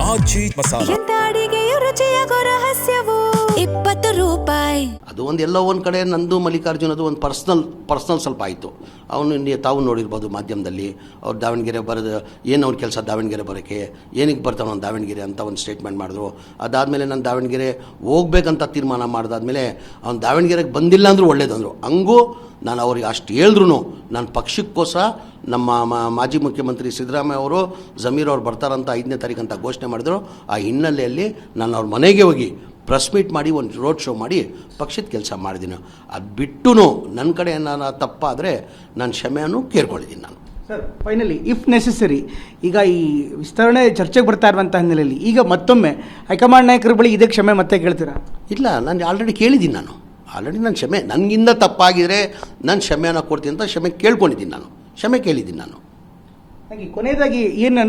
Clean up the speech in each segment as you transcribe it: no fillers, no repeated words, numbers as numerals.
ಮಾಜಿ ಮಸಾಲ. ಎಂತ ಅಡಿಗೆಯ ರುಚಿಯಾಗೋ ರಹಸ್ಯವು 20 ರೂಪಾಯಿ. ಅದು ಒಂದು ಎಲ್ಲೋ ಒಂದು ಕಡೆ ನಂದು ಮಲ್ಲಿಕಾರ್ಜುನ್ ಅದು ಒಂದು ಪರ್ಸ್ನಲ್ ಸ್ವಲ್ಪ ಆಯಿತು. ಅವನು ತಾವು ನೋಡಿರ್ಬೋದು ಮಾಧ್ಯಮದಲ್ಲಿ ಅವ್ರು ದಾವಣಗೆರೆ ಬರೋದು ಏನು ಅವ್ನ ಕೆಲಸ ದಾವಣಗೆರೆ ಬರೋಕ್ಕೆ ಏನಕ್ಕೆ ಬರ್ತಾನೆ ಅವ್ನು ದಾವಣಗೆರೆ ಅಂತ ಒಂದು ಸ್ಟೇಟ್ಮೆಂಟ್ ಮಾಡಿದ್ರು. ಅದಾದಮೇಲೆ ನಾನು ದಾವಣಗೆರೆ ಹೋಗ್ಬೇಕಂತ ತೀರ್ಮಾನ ಮಾಡಿದಾದ್ಮೇಲೆ ಅವ್ನು ದಾವಣಗೆರೆಗೆ ಬಂದಿಲ್ಲ ಅಂದರೂ ಒಳ್ಳೇದಂದರು. ಹಂಗೂ ನಾನು ಅವ್ರಿಗೆ ಅಷ್ಟು ಹೇಳಿದ್ರು ನಾನು ಪಕ್ಷಕ್ಕೋಸ್ಕರ ನಮ್ಮ ಮಾಜಿ ಮುಖ್ಯಮಂತ್ರಿ ಸಿದ್ದರಾಮಯ್ಯ ಅವರು ಜಮೀರ್ ಅವ್ರು ಬರ್ತಾರಂತ 5ನೇ ತಾರೀಕು ಅಂತ ಘೋಷಣೆ ಮಾಡಿದ್ರು. ಆ ಹಿನ್ನೆಲೆಯಲ್ಲಿ ನಾನು ಅವ್ರ ಮನೆಗೆ ಹೋಗಿ ಪ್ರೆಸ್ ಮೀಟ್ ಮಾಡಿ ಒಂದು ರೋಡ್ ಶೋ ಮಾಡಿ ಪಕ್ಷದ ಕೆಲಸ ಮಾಡಿದ್ದೀನಿ. ಅದು ಬಿಟ್ಟು ನನ್ನ ಕಡೆ ನಾನು ತಪ್ಪಾದರೆ ನಾನು ಕ್ಷಮೆಯನ್ನು ಕೇಳ್ಕೊಂಡಿದ್ದೀನಿ ನಾನು. ಸರ್, ಫೈನಲಿ ಇಫ್ ನೆಸೆಸರಿ ಈಗ ಈ ವಿಸ್ತರಣೆ ಚರ್ಚೆಗೆ ಬರ್ತಾ ಇರುವಂಥ ಹಿನ್ನೆಲೆಯಲ್ಲಿ ಈಗ ಮತ್ತೊಮ್ಮೆ ಹೈಕಮಾಂಡ್ ನಾಯಕರ ಬಳಿ ಇದೇ ಕ್ಷಮೆ ಮತ್ತೆ ಕೇಳ್ತೀರಾ? ಇಲ್ಲ, ನಾನು ಆಲ್ರೆಡಿ ಕೇಳಿದ್ದೀನಿ. ನಾನು ಕ್ಷಮೆ ನನಗಿಂದ ತಪ್ಪಾಗಿದ್ರೆ ನಾನು ಕ್ಷಮೆಯನ್ನು ಕೊಡ್ತೀನಿ ಅಂತ ಕ್ಷಮೆ ಕೇಳ್ಕೊಂಡಿದ್ದೀನಿ. ಕ್ಷಮೆ ಕೇಳಿದ್ದೀನಿ ನಾನು. ಹಾಗೆ ಕೊನೆಯದಾಗಿ ಏನು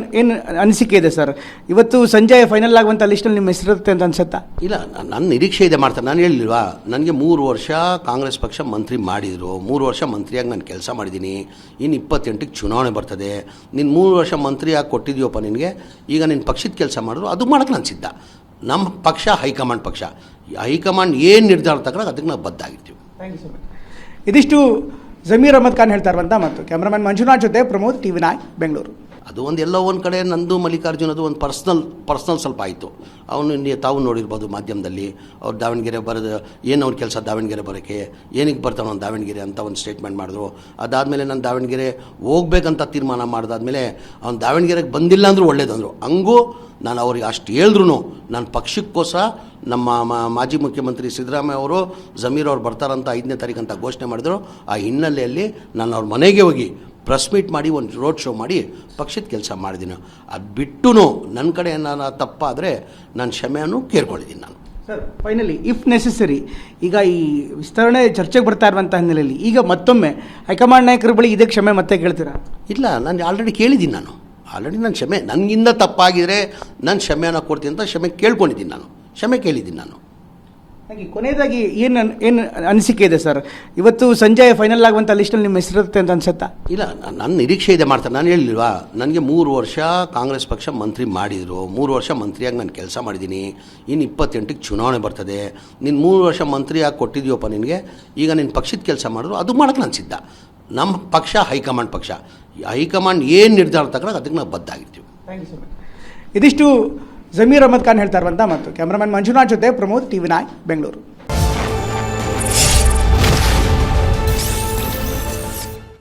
ಅನಿಸಿಕೆ ಇದೆ ಸರ್? ಇವತ್ತು ಸಂಜೆ ಫೈನಲ್ ಆಗುವಂಥ ಲಿಸ್ಟಲ್ಲಿ ನಿಮ್ಮ ಹೆಸರಿರುತ್ತೆ ಅಂತ ಅನ್ಸುತ್ತಾ? ಇಲ್ಲ, ನನ್ನ ನಿರೀಕ್ಷೆ ಇದೆ ಮಾಡ್ತಾರೆ. ನಾನು ಹೇಳಿಲ್ವಾ, ನನಗೆ 3 ವರ್ಷ ಕಾಂಗ್ರೆಸ್ ಪಕ್ಷ ಮಂತ್ರಿ ಮಾಡಿದರು. 3 ವರ್ಷ ಮಂತ್ರಿಯಾಗಿ ನಾನು ಕೆಲಸ ಮಾಡಿದ್ದೀನಿ. ಇನ್ನು 28ಕ್ಕೆ ಚುನಾವಣೆ ಬರ್ತದೆ. ನೀನು 3 ವರ್ಷ ಮಂತ್ರಿಯಾಗಿ ಕೊಟ್ಟಿದ್ದೀವಪ್ಪ ನಿನಗೆ, ಈಗ ನಿನ್ನ ಪಕ್ಷದ ಕೆಲಸ ಮಾಡಿದ್ರು ಅದು ಮಾಡೋಕ್ಕೆ ನಾನು ಸಿದ್ಧ. ನಮ್ಮ ಪಕ್ಷ ಹೈಕಮಾಂಡ್ ಪಕ್ಷ. ಹೈಕಮಾಂಡ್ ಏನು ನಿರ್ಧಾರ ತಗೊಳ್ಳೋಕೆ ಅದಕ್ಕೆ ನಾವು ಬದ್ಧ ಆಗಿರ್ತೀವಿ. Thank you so much. ಇದಿಷ್ಟು ಜಮೀರ್ ಅಹಮದ್ ಖಾನ್ ಹೇಳ್ತಾ ಇರುವಂಥ ಮತ್ತು ಕ್ಯಾಮ್ರಾಮನ್ ಮಂಜುನಾಥ್ ಜೊತೆ ಪ್ರಮೋದ್, TV9 ಬೆಂಗಳೂರು. ಅದು ಒಂದು ಎಲ್ಲೋ ಒಂದು ಕಡೆ ನಂದು ಮಲ್ಲಿಕಾರ್ಜುನ್ ಅದು ಒಂದು ಪರ್ಸ್ನಲ್ ಸ್ವಲ್ಪ ಆಯಿತು. ಅವನು ತಾವು ನೋಡಿರ್ಬೋದು ಮಾಧ್ಯಮದಲ್ಲಿ ಅವ್ರು ದಾವಣಗೆರೆ ಬರೋದು ಏನು ಅವ್ನ ಕೆಲಸ ದಾವಣಗೆರೆ ಬರೋಕ್ಕೆ ಏನಕ್ಕೆ ಬರ್ತಾನೆ ಅವ್ನು ದಾವಣಗೆರೆ ಅಂತ ಒಂದು ಸ್ಟೇಟ್ಮೆಂಟ್ ಮಾಡಿದ್ರು. ಅದಾದಮೇಲೆ ನಾನು ದಾವಣಗೆರೆ ಹೋಗ್ಬೇಕಂತ ತೀರ್ಮಾನ ಮಾಡಿದಾದ್ಮೇಲೆ ಅವ್ನು ದಾವಣಗೆರೆಗೆ ಬಂದಿಲ್ಲ ಅಂದರೂ ಒಳ್ಳೇದಂದರು. ಹಂಗೂ ನಾನು ಅವ್ರಿಗೆ ಅಷ್ಟು ಹೇಳಿದ್ರು ನಾನು ಪಕ್ಷಕ್ಕೋಸ್ಕರ ನಮ್ಮ ಮಾಜಿ ಮುಖ್ಯಮಂತ್ರಿ ಸಿದ್ದರಾಮಯ್ಯ ಅವರು ಜಮೀರ್ ಅವ್ರು ಬರ್ತಾರಂತ 5ನೇ ತಾರೀಕು ಅಂತ ಘೋಷಣೆ ಮಾಡಿದ್ರು. ಆ ಹಿನ್ನೆಲೆಯಲ್ಲಿ ನಾನು ಅವ್ರ ಮನೆಗೆ ಹೋಗಿ ಪ್ರೆಸ್ ಮೀಟ್ ಮಾಡಿ ಒಂದು ರೋಡ್ ಶೋ ಮಾಡಿ ಪಕ್ಷದ ಕೆಲಸ ಮಾಡಿದ್ದೀನಿ. ಅದು ಬಿಟ್ಟು ನನ್ನ ಕಡೆ ನಾನು ತಪ್ಪಾದರೆ ನಾನು ಕ್ಷಮೆಯನ್ನು ಕೇಳ್ಕೊಂಡಿದ್ದೀನಿ ನಾನು. ಸರ್, ಫೈನಲಿ ಇಫ್ ನೆಸೆಸರಿ ಈಗ ಈ ವಿಸ್ತರಣೆ ಚರ್ಚೆಗೆ ಬರ್ತಾ ಇರುವಂಥ ಹಿನ್ನೆಲೆಯಲ್ಲಿ ಈಗ ಮತ್ತೊಮ್ಮೆ ಹೈಕಮಾಂಡ್ ನಾಯಕರ ಬಳಿ ಇದೇ ಕ್ಷಮೆ ಮತ್ತೆ ಕೇಳ್ತೀರಾ? ಇಲ್ಲ, ನಾನು ಆಲ್ರೆಡಿ ಕೇಳಿದ್ದೀನಿ. ನಾನು ಕ್ಷಮೆ ನನಗಿಂದ ತಪ್ಪಾಗಿದ್ರೆ ನಾನು ಕ್ಷಮೆಯನ್ನು ಕೊಡ್ತೀನಿ ಅಂತ ಕ್ಷಮೆ ಕೇಳ್ಕೊಂಡಿದ್ದೀನಿ ನಾನು. ಕ್ಷಮೆ ಕೇಳಿದ್ದೀನಿ ನಾನು. ಹಾಗೆ ಕೊನೆಯದಾಗಿ ಏನು ಅನಿಸಿಕೆ ಇದೆ ಸರ್? ಇವತ್ತು ಸಂಜೆ ಫೈನಲ್ ಆಗುವಂಥ ಲಿಸ್ಟಲ್ಲಿ ನಿಮ್ಮ ಹೆಸರಿರುತ್ತೆ ಅಂತ ಅನ್ಸುತ್ತಾ? ಇಲ್ಲ, ನನ್ನ ನಿರೀಕ್ಷೆ ಇದೆ ಮಾಡ್ತಾರೆ. ನಾನು ಹೇಳಿಲ್ವಾ, ನನಗೆ 3 ವರ್ಷ ಕಾಂಗ್ರೆಸ್ ಪಕ್ಷ ಮಂತ್ರಿ ಮಾಡಿದರು. 3 ವರ್ಷ ಮಂತ್ರಿಯಾಗಿ ನಾನು ಕೆಲಸ ಮಾಡಿದ್ದೀನಿ. ಇನ್ನು 28ಕ್ಕೆ ಚುನಾವಣೆ ಬರ್ತದೆ. ನೀನು 3 ವರ್ಷ ಮಂತ್ರಿಯಾಗಿ ಕೊಟ್ಟಿದ್ದೀವಪ್ಪ ನಿನಗೆ, ಈಗ ನಿನ್ನ ಪಕ್ಷದ ಕೆಲಸ ಮಾಡಿದ್ರು ಅದು ಮಾಡೋಕ್ಕೆ ನಾನು ಸಿದ್ಧ. ನಮ್ಮ ಪಕ್ಷ ಹೈಕಮಾಂಡ್ ಪಕ್ಷ. ಹೈಕಮಾಂಡ್ ಏನು ನಿರ್ಧಾರ ತಗೊಳ್ಳೋಕೆ ಅದಕ್ಕೆ ನಾವು ಬದ್ಧ ಆಗಿರ್ತೀವಿ. Thank you so much. ಇದಿಷ್ಟು ಜಮೀರ್ ಅಹಮದ್ ಖಾನ್ ಹೇಳ್ತಾ ಇರುವಂಥ ಮತ್ತು ಕ್ಯಾಮ್ರಾಮನ್ ಮಂಜುನಾಥ್ ಜೊತೆ ಪ್ರಮೋದ್, TV9 ಬೆಂಗಳೂರು.